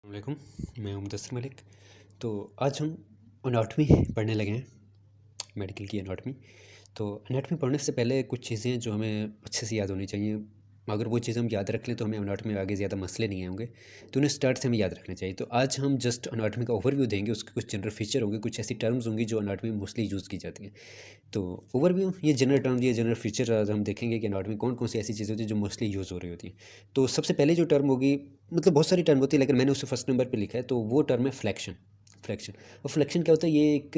वालेकुम। मैं हूं मुदस्सिर मलिक। तो आज हम एनाटॉमी पढ़ने लगे हैं, मेडिकल की एनाटॉमी। तो एनाटॉमी पढ़ने से पहले कुछ चीज़ें हैं जो हमें अच्छे से याद होनी चाहिए। अगर वो चीज़ें हम याद रख लें तो हमें एनाटॉमी में आगे ज़्यादा मसले नहीं आएंगे, तो उन्हें स्टार्ट से हमें याद रखना चाहिए। तो आज हम जस्ट एनाटॉमी का ओवरव्यू देंगे, उसके कुछ जनरल फीचर होंगे, कुछ ऐसी टर्म्स होंगी जो एनाटॉमी में मोस्टली यूज़ की जाती हैं। तो ओवरव्यू, ये जनरल टर्म, ये जनरल फीचर आज हम देखेंगे कि एनाटॉमी कौन कौन सी ऐसी चीज़ें होती हैं जो मोस्टली यूज़ हो रही होती हैं। तो सबसे पहले जो टर्म होगी, मतलब बहुत सारी टर्म होती है लेकिन मैंने उसे फर्स्ट नंबर पे लिखा है, तो वो टर्म है फ्लेक्शन। फ्लेक्शन, और फ्लेक्शन क्या होता है, ये एक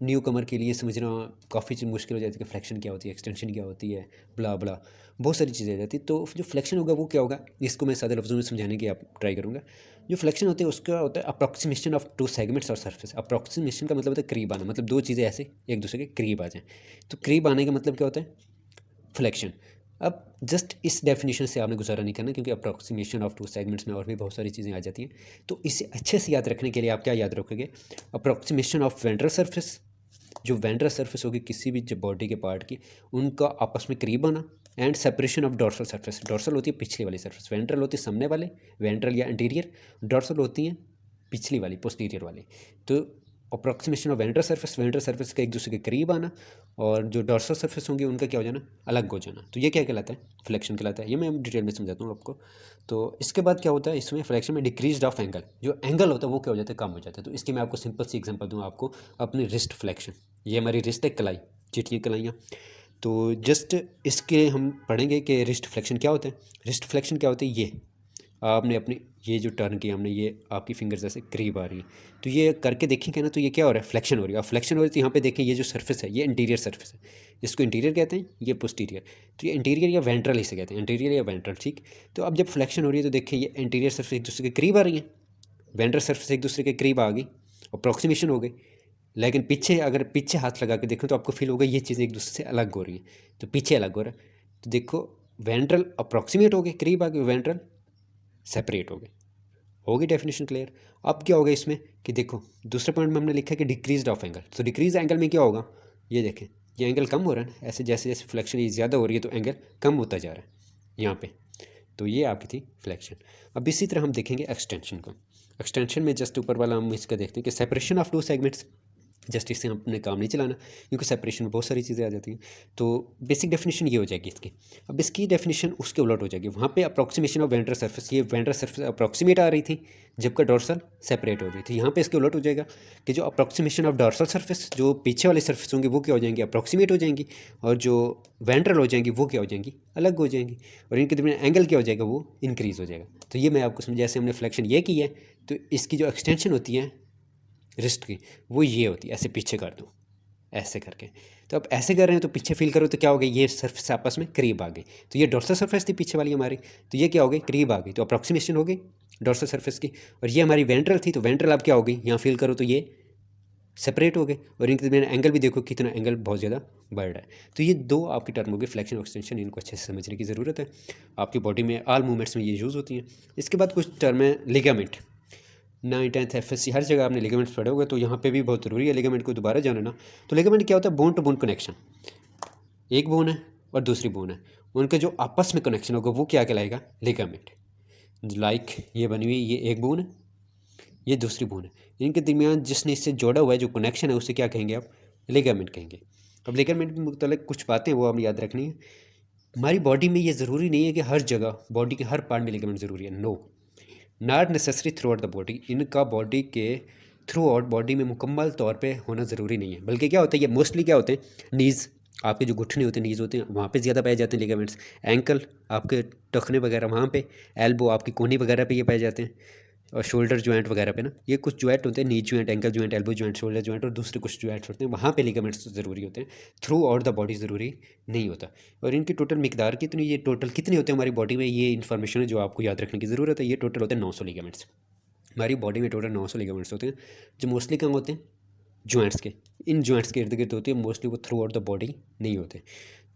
न्यू कमर के लिए समझना काफ़ी मुश्किल हो जाती है कि फ्लेक्शन क्या होती है, एक्सटेंशन क्या होती है, ब्ला ब्ला, बहुत सारी चीज़ें आ जाती है। तो जो फ्लेक्शन होगा वो क्या होगा, इसको मैं सादे लफ्ज़ों में समझाने की आप ट्राई करूँगा। जो फ्लेक्शन होती है उसका होता है अप्रॉक्सीमेशन ऑफ टू सेगमेंट्स और सरफेस। अप्रॉक्सीमेशन का मतलब होता है करीब आना, मतलब दो चीज़ें ऐसे एक दूसरे के करीब आ जाएं। तो करीब आने का मतलब क्या होता है, फ्लेक्शन। अब जस्ट इस डेफिनेशन से आपने गुजारा नहीं करना, क्योंकि अप्रॉक्सीमेशन ऑफ टू सेगमेंट्स में और भी बहुत सारी चीज़ें आ जाती हैं। तो इसे अच्छे से याद रखने के लिए आप क्या याद रखोगे, अप्रॉक्सीमेशन ऑफ वेंट्रल सरफेस, जो वेंट्रल सरफेस होगी किसी भी बॉडी के पार्ट की, उनका आपस में करीब आना, and separation of dorsal surface. Dorsal होती है पिछली वाली सरफेस, वेंट्रल होती है सामने वाले, वेंट्रल या इंटीरियर, डोर्सल होती है पिछली वाली, पोस्टीरियर वाली। तो अप्रॉक्सीमेशन ऑफ वेंट्रल सरफेस का एक दूसरे के करीब आना, और जो डोर्सल सरफेस होंगे उनका क्या हो जाना, अलग हो जाना। तो ये क्या कहलाता है, फ्लेक्शन कहलाता है। ये मैं डिटेल में समझाता हूँ आपको। तो इसके बाद क्या होता है, इसमें फ्लेक्शन में डिक्रीज ऑफ एंगल, जो एंगल होता है वो क्या हो जाता है, कम हो जाता है। तो इसकी मैं आपको सिंपल सी एग्जांपल दूँ आपको, अपनी रिस्ट फ्लेक्शन। ये हमारी रिस्ट है, कलाई, चिटकी कलाइयाँ। तो जस्ट इसके हम पढ़ेंगे कि रिस्ट फ्लेक्शन क्या होता है। रिस्ट फ्लेक्शन क्या होता है, ये आपने अपनी ये जो टर्न की हमने, ये आपकी फिंगर्स जैसे करीब आ रही है, तो ये करके देखेंगे ना, तो ये क्या हो रहा है, फ्लेक्शन हो रही है। और फ्लेक्शन हो रही है तो यहाँ पे देखें, ये जो सर्फेस है ये इंटीरियर सर्फेस है, इसको इंटीरियर कहते हैं, ये पोस्टीरियर। तो ये इंटीरियर या वेंट्रल इसे कहते हैं, इंटीरियर या वेंट्रल, ठीक। तो अब जब फ्लेक्शन हो रही है तो देखिए ये इंटीरियर सर्फेस एक दूसरे के करीब आ रही है, वेंट्रल सर्फेस एक दूसरे के करीब आ गई, अप्रॉक्सीमेशन हो गई। लेकिन पीछे, अगर पीछे हाथ लगा के देखो तो आपको फील होगा ये चीज़ें एक दूसरे से अलग हो रही है, तो पीछे अलग हो रहा है। तो देखो, वेंट्रल अप्रॉक्सीमेट हो गए, करीब आ गए, वेंट्रल सेपरेट हो गए। होगी डेफिनेशन क्लियर। अब क्या होगा इसमें कि देखो, दूसरे पॉइंट में हमने लिखा है कि डिक्रीज ऑफ एंगल। तो डिक्रीज एंगल में क्या होगा, ये देखें, ये एंगल कम हो रहा है ना, ऐसे जैसे जैसे फ्लेक्शन ये ज़्यादा हो रही है तो एंगल कम होता जा रहा है यहाँ पे। तो ये आपकी थी फ्लेक्शन। अब इसी तरह हम देखेंगे एक्सटेंशन को। एक्सटेंशन में जस्ट ऊपर वाला हम इसका देखते हैं कि separation of two segments. Just इससे हमने काम नहीं चलाना, क्योंकि सेपरेशन में बहुत सारी चीज़ें आ जाती हैं। तो बेसिक डेफिनेशन ये हो जाएगी इसकी। अब इसकी डेफिनेशन उसके उलट हो जाएगी, वहाँ पे अप्रॉक्सीमेशन ऑफ वेंट्रल सरफेस, ये वेंट्रल सरफेस अप्रॉक्सीमेट आ रही थी जबकि डोर्सल सेपरेट हो रही थी। यहाँ पे इसके उलट हो जाएगा कि जो अप्रॉक्सीमेशन ऑफ डोर्सल सरफेस, जो पीछे वाली सरफेस होंगी वो क्या हो जाएंगी, अप्रॉक्सीमेट हो जाएंगी, और जो वेंट्रल हो जाएंगी वो क्या हो जाएंगी, अलग हो जाएंगी, और इनके दरमियान एंगल क्या हो जाएगा, वो इंक्रीज़ हो जाएगा। तो ये मैं आपको समझ, जैसे हमने फ्लेक्शन ये की है, तो इसकी जो एक्सटेंशन होती है रिस्ट की, वो ये होती है, ऐसे पीछे कर दो ऐसे करके। तो अब ऐसे कर रहे हैं तो पीछे फील करो तो क्या हो गई, ये सरफेस आपस में करीब आ गई। तो ये डोर्सल सरफेस थी पीछे वाली हमारी, तो ये क्या हो गई, करीब आ गई, तो अप्रॉक्सीमेशन हो गई डोर्सल सरफेस की। और ये हमारी वेंट्रल थी, तो वेंट्रल अब क्या हो गई, यहाँ फील करो तो ये सेपरेट हो गए, और इनके दरमियान एंगल भी देखो कितना एंगल बहुत ज़्यादा बढ़ रहा है। तो ये दो आपकी टर्म होगी, फ्लेक्शन और एक्सटेंशन। इनको अच्छे से समझने की ज़रूरत है, आपकी बॉडी में ऑल मूवमेंट्स में ये यूज़ होती हैं। इसके बाद कुछ टर्म है लिगामेंट। 9th 10th FSC हर जगह आपने लिगामेंट्स पढ़े होंगे, तो यहाँ पे भी बहुत ज़रूरी है लिगामेंट को दोबारा जानना। तो लिगामेंट क्या होता है, बोन टू बोन कनेक्शन। एक बोन है और दूसरी बोन है, उनका जो आपस में कनेक्शन होगा वो क्या कहलाएगा, लिगामेंट। लाइक ये बनी हुई, ये एक बोन है, ये दूसरी बोन है, इनके दरमियान जिसने इससे जोड़ा हुआ है जो कनेक्शन है उसे क्या कहेंगे आप, लिगामेंट कहेंगे। अब लिगामेंट में मुख्तलिफ कुछ बातें वो हमें याद रखनी है। हमारी बॉडी में ये ज़रूरी नहीं है कि हर जगह बॉडी के हर पार्ट में लिगामेंट ज़रूरी है, no, not necessary throughout the body. इनका बॉडी के थ्रू आउट बॉडी में मुकम्मल तौर पे होना ज़रूरी नहीं है, बल्कि क्या होता है, ये मोस्टली क्या होते हैं, नीज़, आपके जो घुटने होते हैं, नीज़ होते हैं, वहाँ पे ज़्यादा पाए जाते हैं लिगामेंट्स। एंकल, आपके टखने वगैरह वहाँ पे, एल्बो आपकी कोहनी वगैरह पे ये पाए जाते हैं, और शोल्डर जॉइंट वगैरह पे ना, ये कुछ जॉइंट होते हैं, knee joint, ankle joint, elbow joint, shoulder joint, और दूसरे कुछ जॉइंट्स होते हैं, वहाँ पे लिगामेंट्स ज़रूरी होते हैं। थ्रू आउट द बॉडी ज़रूरी नहीं होता। और इनकी टोटल मिकदार कितनी, ये टोटल कितने होते हैं हमारी बॉडी में, ये इन्फॉर्मेशन है जो आपको याद रखने की ज़रूरत है। ये टोटल होते हैं 900 लिगामेंट्स। हमारी बॉडी में टोटल 900 लिगामेंट्स होते हैं, जो मोस्टली कहाँ होते हैं, जॉइंट्स के, इन जॉइंट्स के इर्द गिर्द होती है मोस्टली, वो थ्रू आउट द बॉडी नहीं होते।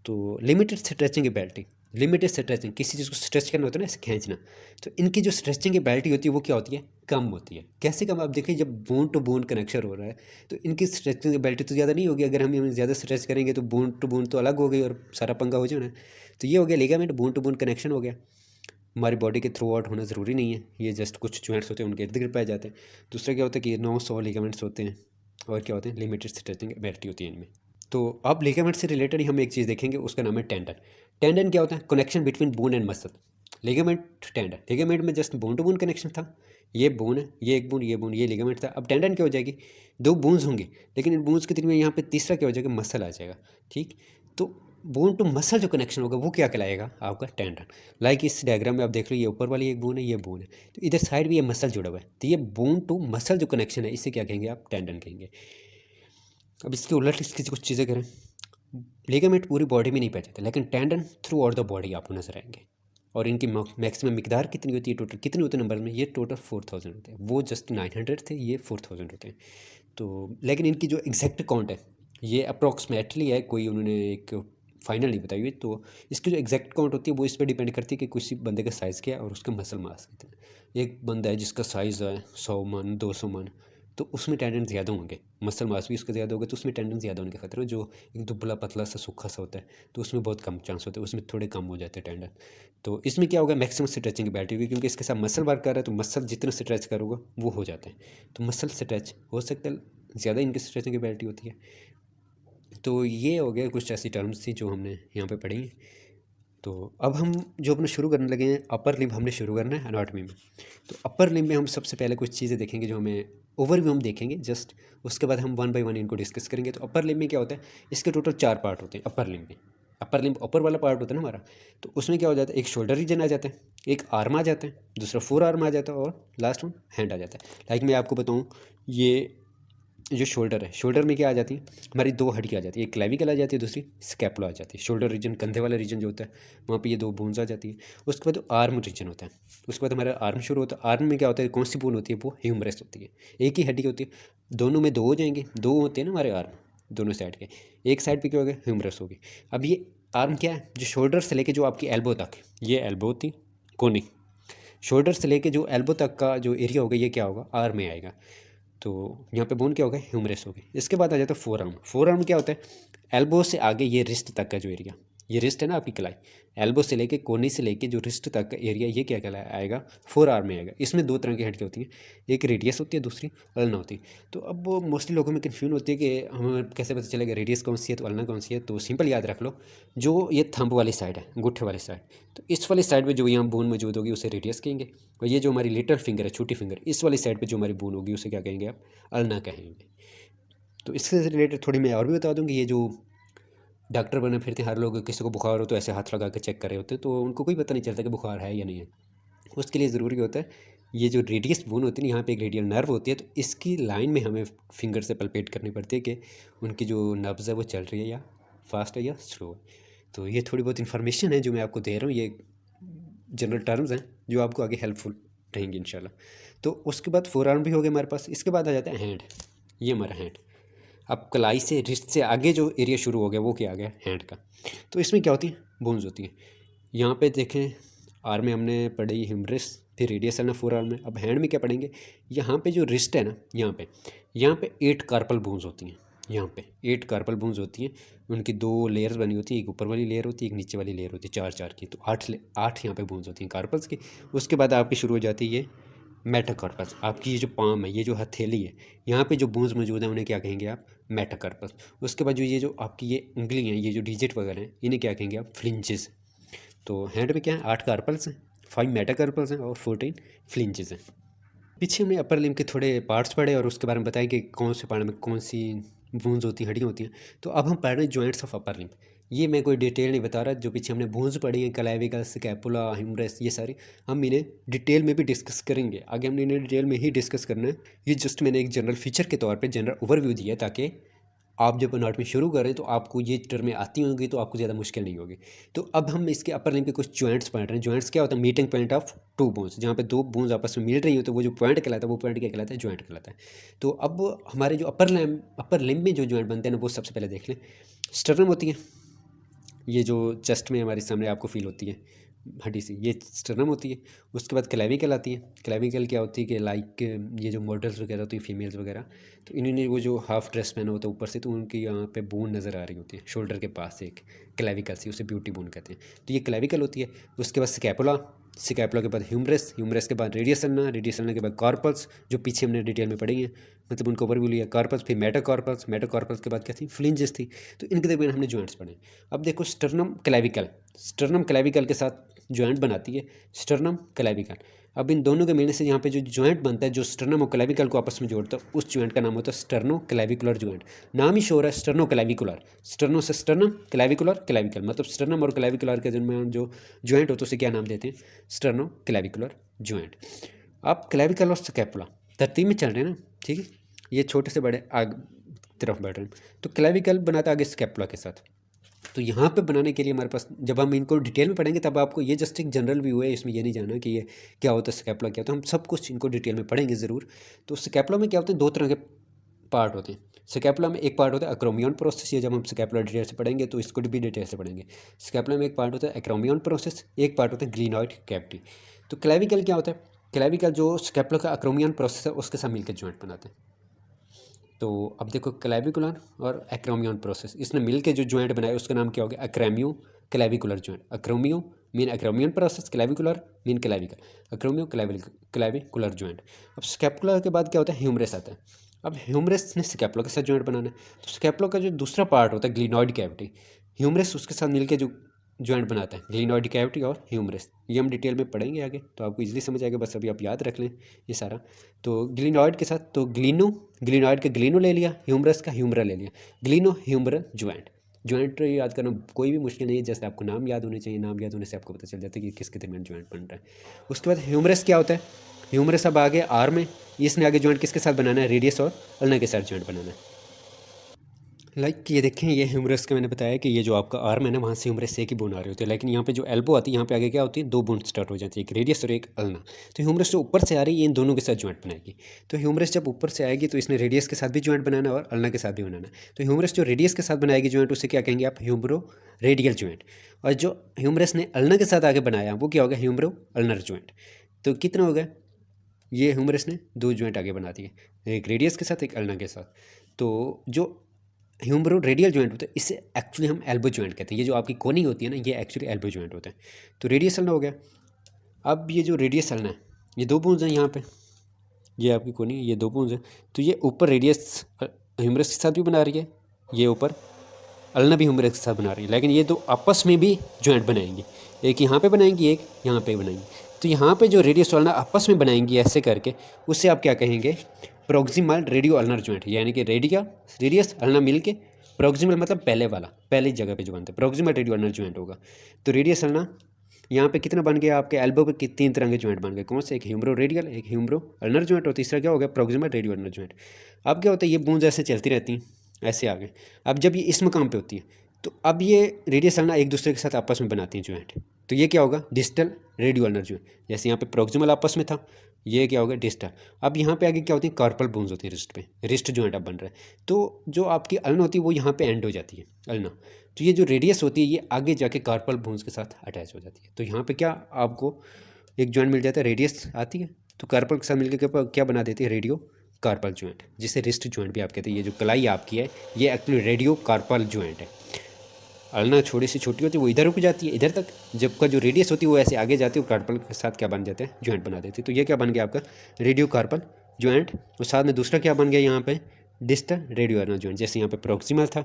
तो limited stretching ability, limited stretching, किसी चीज़ को स्ट्रेच करना होता है ना, ऐसे खींचना, तो इनकी जो स्ट्रेचिंग एबिलिटी होती है वो क्या होती है, कम होती है। कैसे कम, आप देखिए जब बोन टू बोन कनेक्शन हो रहा है तो इनकी स्ट्रेचिंग एबिलिटी तो ज़्यादा नहीं होगी। अगर हम ज़्यादा स्ट्रेच करेंगे तो बोन टू बोन तो अलग हो गई और सारा पंगा हो जाना है। तो ये हो गया ligament, bone to bone connection हो गया। हमारी बॉडी के थ्रू आउट होना ज़रूरी नहीं है, ये जस्ट कुछ जॉइंट्स होते हैं उनके इर्द गिर्द पाए जाते हैं। दूसरा क्या होता है कि 900 लिगामेंट्स होते हैं, और क्या होते हैं, लिमिटेड स्ट्रेचिंग एबिलिटी होती है इनमें। तो अब लिगामेंट से रिलेटेड ही हम एक चीज़ देखेंगे, उसका नाम है टेंडन। टेंडन क्या होता है, connection between bone and muscle. Ligament tendon, ligament में just bone to bone connection था, ये बोन है, ये एक बोन, ये बोन, ये लिगामेंट था। अब टेंडन क्या हो जाएगी, दो बोन्स होंगे, लेकिन इन बोन्स के थ्रू में यहाँ पे तीसरा क्या हो जाएगा, मसल आ जाएगा। ठीक, तो बोन टू मसल जो कनेक्शन होगा वो क्या कहलाएगा, आपका टेंडन। लाइक इस डायग्राम में आप देख लो, ये ऊपर वाली एक बोन है, ये बोन है, तो इधर साइड भी ये मसल जुड़ा हुआ है, तो ये बोन टू मसल जो कनेक्शन है इसे क्या कहेंगे, आप टेंडन कहेंगे। अब इसके उलट इसकी कुछ चीज़ें करें, लिगामेंट पूरी बॉडी में नहीं पाए जाते, लेकिन tendon through out the body आपको नजर आएंगे। और इनकी मैक्सिमम मिकदार कितनी होती है, टोटल कितने होते हैं नंबर में, ये टोटल 4000 होते हैं। वो जस्ट 900 थे, ये 4000 होते हैं। तो लेकिन इनकी जो एग्जैक्ट काउंट है ये अप्रॉक्सीमेटली है, कोई उन्होंने एक फाइनल नहीं बताई हुई। तो इसकी जो एग्जैक्ट काउंट होती है वो इस पर डिपेंड करती है कि किसी बंदे का साइज़ क्या है और उसका मसल मास कितना है। एक बंदा है जिसका साइज़ है 100 मन 200 मन, तो उसमें टेंडन ज़्यादा होंगे, मसल मास भी उसका ज़्यादा होगा, तो उसमें टेंडन ज़्यादा होने का खतरा है। जो एक दुबला पतला सा सूखा सा होता है तो उसमें बहुत कम चांस होते हैं, उसमें थोड़े कम हो जाते हैं टेंडन। तो इसमें क्या होगा, मैक्सिमम स्ट्रेचिंग की बैटरी होगी, क्योंकि इसके साथ मसल वर्क कर रहा है, तो मसल जितना स्ट्रेच करोगे वो हो जाता है, तो मसल स्ट्रेच हो सकता है, ज़्यादा इनकी स्ट्रेचिंग की बैटरी होती है। तो ये हो गया कुछ ऐसी टर्म्स थी जो हमने यहाँ पे पढ़ी। तो अब हम जो अपना शुरू करने लगे हैं, अपर लिम्ब हमने शुरू करना है एनाटॉमी में। तो अपर लिम्ब में हम सबसे पहले कुछ चीज़ें देखेंगे जो हमें ओवरव्यू हम देखेंगे जस्ट, उसके बाद हम वन बाय वन इनको डिस्कस करेंगे। तो अपर लिम्ब में क्या होता है, इसके टोटल 4 पार्ट होते हैं अपर लिम्ब में। अपर लिम्ब ऊपर वाला पार्ट होता है ना हमारा, तो उसमें क्या हो जाता है, एक शोल्डर रीजन आ जाता है, एक आर्म आ जाता है, दूसरा फोर आर्म आ जाता है, और लास्ट वन हैंड आ जाता है। लाइक मैं आपको बताऊँ, ये जो शोल्डर है, शोल्डर में क्या आ जाती है, हमारी दो हड्डियाँ आ जाती है, एक क्लेविकल आ जाती है, दूसरी स्कैपुला आ जाती है। शोल्डर रीजन कंधे वाला रीजन जो होता है वहाँ पे ये दो बोन्स आ जाती है। उसके बाद आर्म रीजन होता है, उसके बाद हमारा आर्म शुरू होता है। आर्म में क्या होता है, कौन सी बोन होती है, वो ह्यूमरस होती है, एक ही हड्डी होती है। दोनों में दो हो जाएंगे, दो होते हैं ना हमारे आर्म दोनों साइड के, एक साइड पर क्या होगा, ह्यूमरस होगी। अब ये आर्म क्या है, जो शोल्डर से लेके जो आपकी एल्बो तक, ये एल्बो होती कोनी, शोल्डर से लेके जो एल्बो तक का जो एरिया होगा ये क्या होगा, आर्म में आएगा। तो यहाँ पे बोन क्या होगा, ह्यूमरस होगी। इसके बाद आ जाता है फोर आर्म। फोर आर्म क्या होता है, एल्बो से आगे ये रिस्ट तक का जो एरिया, ये रिस्ट है ना आपकी कलाई, एल्बो से लेके कोनी से लेके जो रिस्ट तक का एरिया, ये क्या कहला आएगा, फोर आर्म में आएगा। इसमें दो तरह की हड्डियाँ होती हैं, एक रेडियस होती है, दूसरी अल्ना होती है। तो अब वो मोस्टली लोगों में कन्फ्यूजन होती है कि हमें कैसे पता चलेगा रेडियस कौन सी है तो अल्ना कौन सी है। तो सिंपल याद रख लो, जो ये थंब वाली साइड है, अंगूठे वाली साइड, तो इस वाली साइड पर जो यहाँ बोन मौजूद होगी उसे रेडियस कहेंगे, और ये जो हमारी लिटल फिंगर है, छोटी फिंगर, इस वाली साइड पर जो हमारी बोन होगी उसे क्या कहेंगे आप, अल्ना कहेंगे। तो इससे रिलेटेड थोड़ी मैं और भी बता दूँ कि ये जो डॉक्टर बने फिरते हैं, हर लोग किसी को बुखार हो तो ऐसे हाथ लगा के चेक कर रहे होते हैं, तो उनको कोई पता नहीं चलता कि बुखार है या नहीं है। उसके लिए ज़रूरी होता है ये जो रेडियस बोन होती है ना, यहाँ पे एक रेडियल नर्व होती है, तो इसकी लाइन में हमें फिंगर से पल्पेट करनी पड़ती है कि उनकी जो नब्ज़ है वो चल रही है या फास्ट है या स्लो है। तो ये थोड़ी बहुत इन्फॉर्मेशन है जो मैं आपको दे रहा हूँ, ये जनरल टर्म्स हैं जो आपको आगे हेल्पफुल रहेंगे इंशाल्लाह। तो उसके बाद फोर आर्म भी हो गए हमारे पास। इसके बाद आ जाता है हैंड, ये हमारा हैंड। अब कलाई से रिस्ट से आगे जो एरिया शुरू हो गया वो क्या आ गया, हैंड का। तो इसमें क्या होती है, बोन्स होती है। यहाँ पे देखें, आर्म में हमने पढ़ी ह्यूमरस, फिर रेडियस है ना फोर आर्म में। अब हैंड में क्या पढ़ेंगे, यहाँ पे जो रिस्ट है ना, यहाँ पे 8 कार्पल बोन्स होती हैं। यहाँ पे 8 कार्पल बोन्स होती हैं, उनकी 2 लेयर्स बनी होती है, एक ऊपर वाली लेयर होती है, एक नीचे वाली लेयर होती है, 4 की। तो 8 यहाँ पे बोन्स होती हैं कार्पल्स की। उसके बाद आपकी शुरू हो जाती है ये मेटाकार्पस। आपकी ये जो पाम है, ये जो हथेली है, यहाँ पे जो बोन्स मौजूद हैं उन्हें क्या कहेंगे आप, मेटाकार्पस। उसके बाद जो ये जो आपकी ये उंगली हैं, ये जो डिजिट वगैरह हैं, इन्हें क्या कहेंगे आप, फ्लिंचेस। तो हैंड में क्या है, 8 कार्पल्स हैं, 5 मेटाकार्पल्स हैं और 14 फ्लिंचेस हैं। पीछे हमने अपर लिम्ब के थोड़े पार्ट्स पढ़े और उसके बारे में बताया कि कौन से पार्ट में कौन सी बोन्स होती हैं, हड्डियाँ होती हैं। तो अब हम पढ़ रहे हैं जॉइंट्स ऑफ अपर लिम्ब। ये मैं कोई डिटेल नहीं बता रहा, जो पीछे हमने बोन्स पढ़ी हैं, क्लेविकल, स्कैपुला, ह्यूमरस, ये सारी हम इन्हें डिटेल में भी डिस्कस करेंगे आगे। हमने इन्हें डिटेल में ही डिस्कस करना है। ये जस्ट मैंने एक जनरल फीचर के तौर पे जनरल ओवरव्यू दिया है, ताकि आप जब एनाटॉमी शुरू करें तो आपको ये टर्में आती होंगी, तो आपको ज़्यादा मुश्किल नहीं होगी। तो अब हम इसके अपर लिम्ब के कुछ जॉइंट्स पढ़ रहे हैं। जॉइंट्स क्या होता है, मीटिंग पॉइंट ऑफ 2 बोन्स, जहाँ पे 2 बोन्स आपस में मिल रही हो तो वो जो पॉइंट कहलाता है, वो पॉइंट क्या कहलाता है, जॉइंट कहलाता है। तो अब हमारे जो अपर लिम्ब में जो जॉइंट बनते हैं ना, वो सबसे पहले देख लें। स्टर्नम होती है, ये जो चेस्ट में हमारे सामने आपको फील होती है हड्डी सी, ये स्टर्नम होती है। उसके बाद क्लेविकल आती है। क्लेविकल क्या होती है कि लाइक ये जो मॉडल्स वगैरह होती हैं, फीमेल्स वगैरह, तो इन्होंने वो जो हाफ ड्रेस पहना होता है ऊपर से, तो उनकी यहाँ पे बोन नज़र आ रही होती है शोल्डर के पास, एक क्लेविकल सी, उसे ब्यूटी बोन कहते हैं। तो ये क्लेविकल होती है। उसके बाद स्कैपुला, स्कैपुला के बाद ह्यूमरस, ह्यूमरस के बाद रेडियस अल्ना, रेडियस अल्ना के बाद कार्पल्स, जो पीछे हमने डिटेल में पढ़ी है, मतलब उनको ओवरव्यू लिया। कार्पल्स, फिर मेटाकार्पल्स, मेटाकार्पल्स के बाद क्या थी, फ्लिंजेस थी। तो इनके दरमियान हमने जॉइंट्स पढ़े। अब देखो स्टर्नम क्लेविकल, स्टर्नम क्लेविकल के साथ जॉइंट बनाती है स्टर्नम क्लेविकल। अब इन दोनों के मिलने से यहाँ पे जो जॉइंट बनता है, जो स्टर्नम और क्लेविकल को आपस में जोड़ता है, उस जॉइंट का नाम होता है स्टर्नो क्लेविकुलर जॉइंट। नाम ही शोर है स्टर्नो क्लेविकुलर, स्टर्नो से स्टर्नम, क्लेविकुलर क्लेविकल, मतलब स्टर्नम और क्लेविकुलर के दरमियान जो जॉइंट होता है उसे क्या नाम देते हैं, स्टर्नो क्लेविकुलर जॉइंट। अब क्लेविकल और स्कैपुला तरतीब में चल रहे हैं ना, ठीक है, ये छोटे से बड़े आगे तरफ बढ़ रहे हैं। तो क्लेविकल बनाता है आगे स्कैपुला के साथ। तो यहाँ पे बनाने के लिए हमारे पास, जब हम इनको डिटेल में पढ़ेंगे तब आपको ये जस्ट एक जनरल व्यू है, इसमें ये नहीं जाना कि ये क्या होता है स्कैपुला क्या होता है, हम सब कुछ इनको डिटेल में पढ़ेंगे ज़रूर। तो स्कैपुला में क्या होते हैं, दो तरह के पार्ट होते हैं। स्कैपुला में एक पार्ट होता है एक्रोमियन प्रोसेस, ये जब हम स्कैपुला डिटेल से पढ़ेंगे तो इसको भी डिटेल से पढ़ेंगे। स्कैपुला में एक पार्ट होता है एक्रोमियन प्रोसेस, एक पार्ट होता है ग्लिनॉइड कैविटी। तो क्लेविकल क्या होता है, क्लेविकल जो स्कैपुला का एक्रोमियन प्रोसेस है उसके साथ मिलकर जॉइंट बनाते हैं। तो अब देखो क्लेविकुलर और एक्रोमियन प्रोसेस, इसने मिलके जो जॉइंट बनाया उसका नाम क्या हो गया, acromio clavicular joint. Acromio mean acromion process, clavicular mean clavicle, acromio clavicular joint. अब स्कैपुला के बाद क्या होता है, ह्यूमरस आता है। अब ह्यूमरस ने स्कैपुला के साथ जॉइंट बनाना है, तो स्कैपुला का जो दूसरा पार्ट होता है ग्लिनॉइड कैविटी, ह्यूमरस उसके साथ मिलके जो जॉइंट बनाता है, ग्लिनॉइड कैविटी और ह्यूमरस। ये हम डिटेल में पढ़ेंगे आगे, तो आपको इजीली समझ आएगा, बस अभी आप याद रख लें ये सारा। तो ग्लिनॉइड के साथ तो ग्लिनॉइड का ग्लिनो ले लिया, ह्यूमरस का ह्यूमरा ले लिया, ग्लिनो ह्यूमरल जॉइंट। जॉइंट याद करना कोई भी मुश्किल नहीं है, जैसे आपको नाम याद होने चाहिए, नाम याद होने से आपको पता चल जाता है कि किसके दरमियान जॉइंट बन रहा है। उसके बाद ह्यूमरस क्या होता है, ह्यूमरस अब आगे आर्म में, इसने आगे जॉइंट किसके साथ बनाना है, रेडियस और अल्ना के साथ जॉइंट बनाना है। लाइक ये देखें, ये ह्यूमरस का मैंने बताया कि ये जो आपका आर्म है ना, वहाँ से ह्यूमरस से एक ही बोन आ रही होती है, लेकिन यहाँ पे जो एल्बो आती है, यहाँ पे आगे क्या होती है, दो बोन स्टार्ट हो जाती है, एक रेडियस और एक अल्ना। तो ह्यूमरस जो ऊपर से आ रही है इन दोनों के साथ जॉइंट बनाएगी। तो ह्यूमरस जब ऊपर से आएगी तो इसने रेडियस के साथ भी जॉइंट बनाना है और अल्ना के साथ भी बनाना है। तो ह्यूमरस जो रेडियस के साथ बनाएगी जॉइंट, उसे क्या कहेंगे आप, ह्यूमरो रेडियल जॉइंट। और जो ह्यूमरस ने अल्ना के साथ आगे बनाया वो क्या होगा, ह्यूमरो अल्नर जॉइंट। तो कितना हो गया, ये ह्यूमरस ने दो जॉइंट आगे बना दिए, एक रेडियस के साथ एक अल्ना के साथ। तो जो ह्यूमरो रेडियल जॉइंट होता है इसे एक्चुअली हम एल्बो जॉइंट कहते हैं। ये जो आपकी कोनी होती है ना, ये एक्चुअली एल्बो जॉइंट होता है। तो रेडियस अल्ना हो गया। अब ये जो रेडियस अल्ना है, ये दो बोन्स हैं यहाँ पे, ये आपकी कोनी, ये दो बोन्स हैं। तो ये ऊपर रेडियस ह्यूमरस के साथ भी बना रही है, ये ऊपर अल्ना भी ह्यूमरस के साथ बना रही है, लेकिन ये दो आपस में भी जॉइंट बनाएंगी, एक यहाँ पे बनाएंगी, एक यहाँ पे बनाएंगी। तो यहाँ पे जो रेडियस अल्ना आपस में बनाएंगी ऐसे करके, उससे आप क्या कहेंगे, प्रोक्सिमल रेडियो अल्नर जॉइंट, यानी कि रेडियस अल्ना मिल के, प्रोक्सिमल मतलब पहले वाला, पहली जगह पे जो बनता है, प्रोक्सिमल रेडियो अल्नर जॉइंट होगा। तो रेडियस अल्ना यहाँ पे कितना बन गया, आपके एल्बो पे तीन तरह के जॉइंट बन गए, कौन से, एक ह्यूमरो रेडियल, एक ह्यूमरो अल्नर जॉइंट और तीसरा क्या हो गया, प्रोक्सिमल रेडियो अल्नर जॉइंट। अब क्या होता है, ये बूंद ऐसे चलती रहती हैं ऐसे आगे। अब जब ये इस मकाम पे होती है तो अब ये रेडियस अल्ना एक दूसरे के साथ आपस में बनाती हैं जॉइंट। तो ये क्या होगा, डिस्टल रेडियो अल्नर जॉइंट। जैसे यहाँ पे प्रोक्सिमल आपस में था, ये क्या होगा, डिस्टल। अब यहाँ पे आगे क्या होती है, कार्पल बोन्स होती है रिस्ट पे, रिस्ट जॉइंट अब बन रहा है। तो जो आपकी अल्ना होती है वो यहाँ पे एंड हो जाती है अल्ना। तो ये जो रेडियस होती है ये आगे जाके कार्पल बोन्स के साथ अटैच हो जाती है। तो यहाँ पे क्या आपको एक जॉइंट मिल जाता है, रेडियस आती है तो कार्पल के साथ मिलकर क्या बना देती है, रेडियो कार्पल जॉइंट, जिसे रिस्ट जॉइंट भी आप कहते हैं। ये जो कलाई आपकी है ये एक्चुअली रेडियो कार्पल जॉइंट है। अल्ना छोटी सी छोटी होती है, वो इधर रुक जाती है इधर तक, जबका जो रेडियस होती है वो ऐसे आगे जाती है और कार्पल के साथ क्या बन जाते हैं, जॉइंट बना देती है। तो ये क्या बन गया आपका, रेडियो कार्पल जॉइंट। और साथ में दूसरा क्या बन गया यहाँ पे, डिस्टल रेडियो अल्नर जॉइंट। जैसे यहाँ पे प्रोक्सिमल था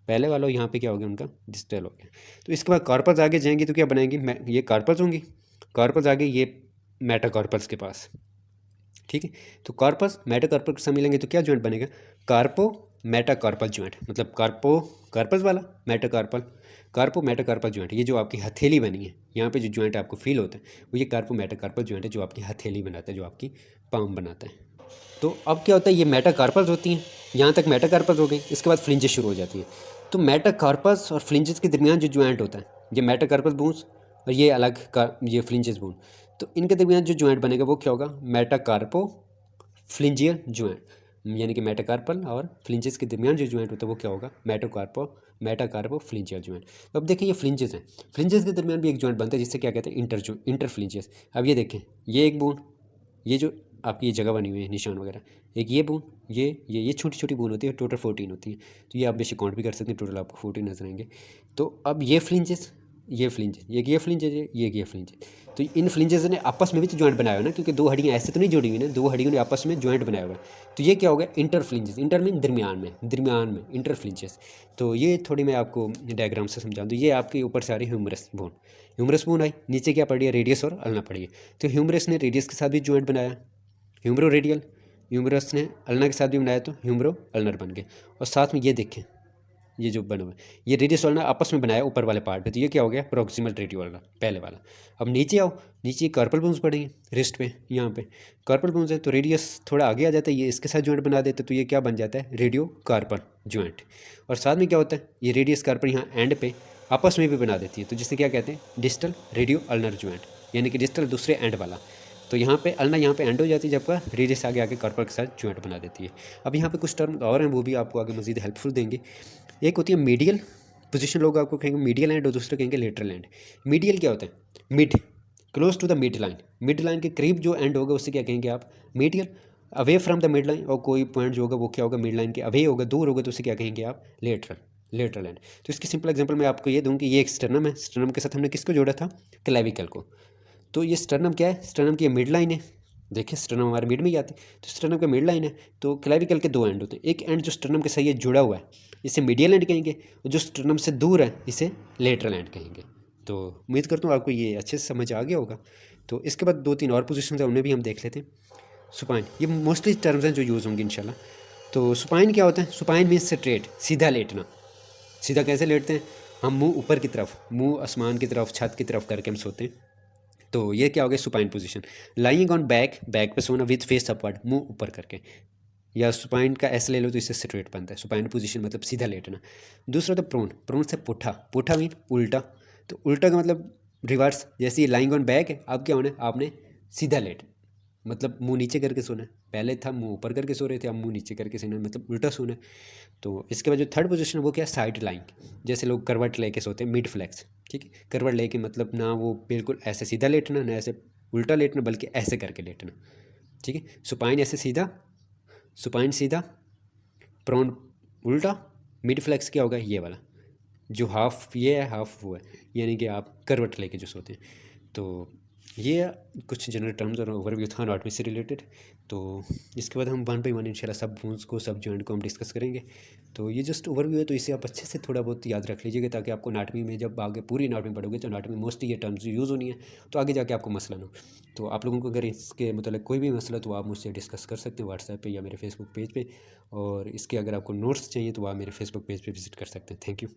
पहले वाला, यहाँ पे क्या हो गया उनका, डिस्टल हो गया। तो इसके बाद कार्पल्स आगे जाएंगे तो क्या बनाएंगे, ये कार्पल्स होंगी, कार्पल्स आगे ये मेटाकार्पल्स के पास, ठीक है। तो कार्पस मेटाकार्पल के साथ मिलेंगे तो क्या जॉइंट बनेगा, कार्पो मेटाकार्पल जॉइंट, मतलब कार्पस वाला मेटाकार्पल, कार्पो मेटाकार्पल जॉइंट। ये जो आपकी हथेली बनी है, यहाँ पे जो जॉइंट आपको फील होता है वो ये कार्पो मेटाकार्पल जॉइंट है, जो आपकी हथेली बनाता है, जो आपकी पाम बनाता है। तो अब क्या होता है, ये मेटाकार्पल्स होती हैं, यहाँ तक मेटाकार्पल्स हो गई। इसके बाद फ्लिंजेस शुरू हो जाती हैं। तो मेटाकार्पल्स और फ्लिंजेस के दरमियान जो जॉइंट होता है, ये मेटाकार्पल बोन्स और ये अलग ये फ्लिंजेस बोन, तो इनके दरमियान जो जॉइंट बनेगा वो क्या होगा, मेटाकार्पो फ्लिंजियल जॉइंट। यानी कि मेटाकार्पल और फ्लिंजेस के दरमियान जो जॉइंट होता है वो क्या होगा, मेटाकार्पो फ्लिंजियल जॉइंट। तो अब देखें ये फ्लिंजेस हैं, फ्लिंजेस के दरमियान भी एक जॉइंट बनता है जिससे क्या कहते हैं, इंटर फ्लिंजेस। अब ये देखें, ये एक बोन, ये जो आपकी ये जगह बनी हुई है निशान वगैरह, एक ये बोन, ये छोटी छोटी बोन होती है, टोटल 14 होती है। तो ये आप बेशक काउंट भी कर सकते हैं, टोटल आपको 14 नजर आएंगे। तो अब ये फ्लिंजेस ये फ्लिंज, ये फ्लिंज है, ये फ्लिंज है। तो इन फ्लिंजेस ने आपस में भी तो जॉइंट बनाया हुआ ना, क्योंकि दो हड्डियाँ ऐसे तो नहीं जुड़ी हुई ना, दो हड्डियों ने आपस में जॉइंट बनाया हुआ है। तो ये क्या हो गया, इंटर फ्लिंजेस, इंटर मीन दरमियान में इंटर फ्लिंजेस। तो ये थोड़ी मैं आपको डायग्राम से समझाऊँ। तो ये आपके ऊपर से आ रही ह्यूमरस बोन आई, नीचे क्या पड़ी है, रेडियस और अल्ना पड़ी है। तो ह्यूमरस ने रेडियस के साथ भी जॉइंट बनाया, ह्यूमरो रेडियल, ह्यूमरस ने अल्ना के साथ भी बनाया तो ह्यूमरो अल्नर बन गए। और साथ में ये देखें, ये जो बना हुआ है, ये रेडियस वाला आपस में बनाया ऊपर वाले पार्ट पे, तो ये क्या हो गया, प्रॉक्सिमल रेडियो वाला पहले वाला। अब नीचे आओ, नीचे कार्पल बोन्स पड़ेंगे रिस्ट पे, यहाँ पे कार्पल बोन्स है, तो रेडियस थोड़ा आगे आ जाता है, ये इसके साथ जॉइंट बना देते, तो ये क्या बन जाता है, रेडियो कार्पल जॉइंट। और साथ में क्या होता है, ये रेडियस कार्पल यहाँ एंड पे आपस में भी बना देती है, तो जिसे क्या कहते हैं, डिस्टल रेडियो अल्नर जॉइंट, यानी कि डिस्टल दूसरे एंड वाला। तो यहाँ पे अल्ना यहाँ पे एंड हो जाती है, जबकि रेडियस आगे आके कार्पल के साथ जॉइंट बना देती है। अब यहाँ पे कुछ टर्म और हैं, वो भी आपको आगे मजीद हेल्पफुल देंगे। एक होती है मीडियल पोजीशन, लोग आपको कहेंगे मीडियल एंड, और दूसरे कहेंगे लेटरल एंड। मीडियल क्या होता है, mid, close to the mid line के करीब जो एंड होगा उससे क्या कहेंगे आप, medial. Away from the mid line, और कोई पॉइंट जो होगा वो क्या होगा, मिड लाइन के अवे होगा, दूर होगा, तो उसे क्या कहेंगे आप, लेटरल एंड। तो इसकी सिंपल एग्जांपल मैं आपको ये दूँ कि ये एक स्टर्नम है, स्टर्नम के साथ हमने किसको जोड़ा था, क्लेविकल को। तो ये स्टर्नम क्या है, स्टर्नम की मिड लाइन है, देखिए स्टर्नम हमारे मिड में ही आती है, तो स्टर्नम का मिड लाइन है। तो क्लेविकल के दो एंड होते हैं, एक एंड जो स्टर्नम के सही जुड़ा हुआ है इसे मीडियल एंड कहेंगे, और जो स्टर्नम से दूर है इसे लेटरल एंड कहेंगे। तो उम्मीद करता हूँ आपको ये अच्छे से समझ आ गया होगा। तो इसके बाद दो तीन और पोजीशन है, उन्हें भी हम देख लेते हैं। सुपाइन, ये मोस्टली टर्म्स हैं जो यूज़ होंगे इंशाल्लाह। तो सुपाइन क्या होता है, सुपाइन मीन्स स्ट्रेट, सीधा लेटना। सीधा कैसे लेटते हैं, हम मुंह ऊपर की तरफ, मुंह आसमान की तरफ, छत की तरफ करके हम सोते हैं। तो ये क्या हो गया, supine position. Lying on back, back पे सोना विथ फेस अपवर्ड, मुंह ऊपर करके, या सुपाइन का ऐसे ले लो तो इससे स्ट्रेट बनता है, सुपाइन पोजीशन मतलब सीधा लेटना। दूसरा तो प्रोन से पुठा, पुठा मीन उल्टा, तो उल्टा का मतलब रिवर्स। जैसे ये लाइंग ऑन बैक है, अब क्या होना है, आपने सीधा लेट, मतलब मुंह नीचे करके सोना है। पहले था मुंह ऊपर करके सो रहे थे, अब मुंह नीचे करके सोना है, मतलब उल्टा सोना है। तो इसके बाद जो थर्ड पोजीशन है वो क्या है, साइड लाइंग, जैसे लोग करवट लेके सोते हैं, मिड फ्लेक्स, ठीक है। करवट लेके मतलब ना वो बिल्कुल ऐसे सीधा लेटना, ना ऐसे उल्टा लेटना, बल्कि ऐसे करके लेटना, ठीक है। सुपाइन ऐसे सीधा, सुपाइन सीधा, प्रोन उल्टा, मिड फ्लेक्स क्या होगा, ये वाला जो हाफ ये है हाफ वो है, यानी कि आप करवट लेके जो सोते हैं। तो ये कुछ जनरल टर्म्स और ओवरव्यू था एनाटॉमी से रिलेटेड। तो इसके बाद हम वन बाई वन इंशाल्लाह सब बोन्स को, सब जॉइंट को हम डिस्कस करेंगे। तो ये जस्ट ओवरव्यू है, तो इसे आप अच्छे से थोड़ा बहुत याद रख लीजिएगा, ताकि आपको एनाटॉमी में जब आगे पूरी एनाटॉमी पढ़ोगे तो एनाटॉमी मोस्टली ये टर्म्स यूज़ होनी है, तो आगे जाके आपको मसला ना हो। तो आप लोगों को अगर इसके मतलब कोई भी मसला तो आप मुझसे डिस्कस कर सकते हैं व्हाट्सएप पे या मेरे फेसबुक पेज पे, और इसके अगर आपको नोट्स चाहिए तो आप मेरे फेसबुक पेज पे विजिट कर सकते हैं। Thank you.